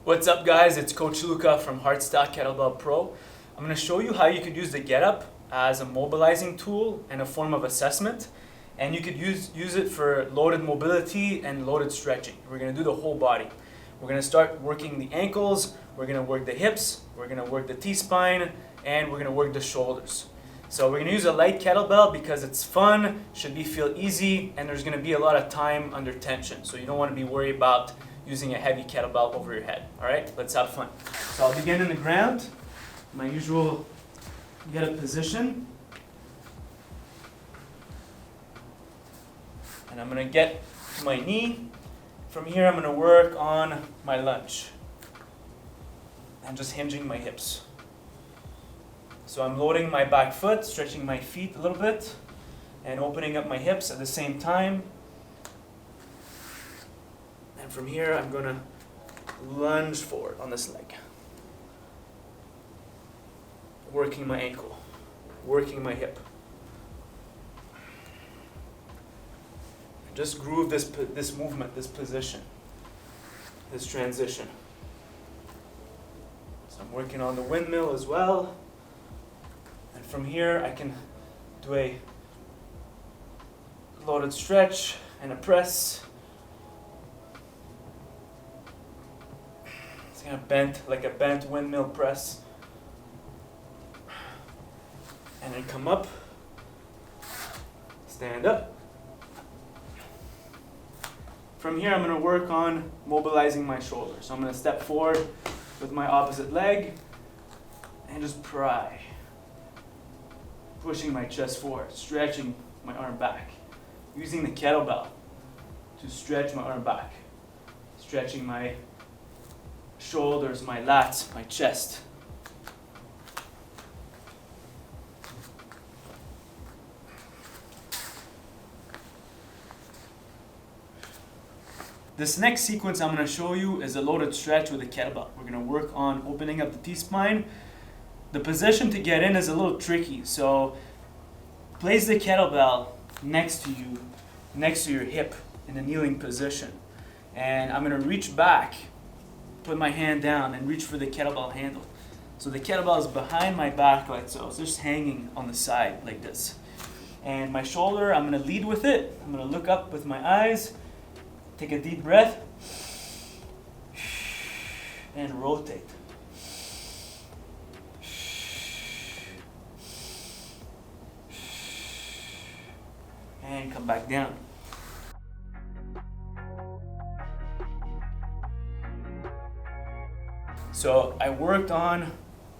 What's up guys, it's Coach Luca from Hardstock Kettlebell Pro. I'm going to show you how you could use the get-up as a mobilizing tool and a form of assessment. And you could use it for loaded mobility and loaded stretching. We're going to do the whole body. We're going to start working the ankles, we're going to work the hips, we're going to work the T-spine, and we're going to work the shoulders. So we're going to use a light kettlebell because it's fun, should feel easy, and there's going to be a lot of time under tension. So you don't want to be worried about using a heavy kettlebell over your head. All right, let's have fun. So I'll begin in the ground, my usual get-up position. And I'm going to get to my knee. From here, I'm going to work on my lunge and just hinging my hips. So I'm loading my back foot, stretching my feet a little bit, and opening up my hips at the same time. And from here, I'm going to lunge forward on this leg. Working my ankle, working my hip. Just groove this movement, this position, this transition. So I'm working on the windmill as well. And from here, I can do a loaded stretch and a press. It's kind of bent, like a bent windmill press. And then come up, stand up. From here, I'm going to work on mobilizing my shoulder. So I'm going to step forward with my opposite leg and just pry. Pushing my chest forward, stretching my arm back. Using the kettlebell to stretch my arm back. Stretching my shoulders, my lats, my chest. This next sequence I'm going to show you is a loaded stretch with a kettlebell. We're going to work on opening up the T-spine. The position to get in is a little tricky, so place the kettlebell next to you, next to your hip in a kneeling position. And I'm going to reach back, put my hand down, and reach for the kettlebell handle. So the kettlebell is behind my back like so. It's just hanging on the side like this. And my shoulder, I'm going to lead with it. I'm going to look up with my eyes. Take a deep breath and rotate. And come back down. So I worked on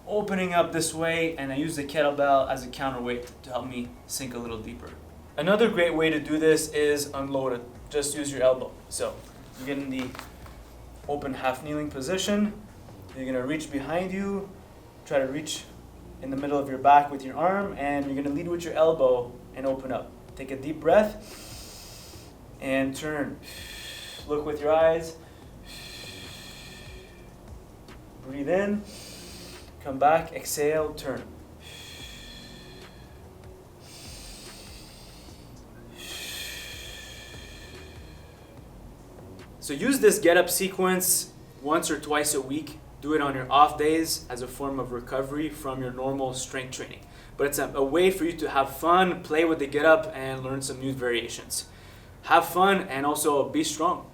opening up this way, and I used the kettlebell as a counterweight to help me sink a little deeper. Another great way to do this is unloaded. Just use your elbow. So you get in the open half kneeling position. You're going to reach behind you, try to reach in the middle of your back with your arm, and you're going to lead with your elbow and open up. Take a deep breath and turn. Look with your eyes. Breathe in, come back, exhale, turn. So use this get-up sequence once or twice a week. Do it on your off days as a form of recovery from your normal strength training. But it's a way for you to have fun, play with the get-up, and learn some new variations. Have fun and also be strong.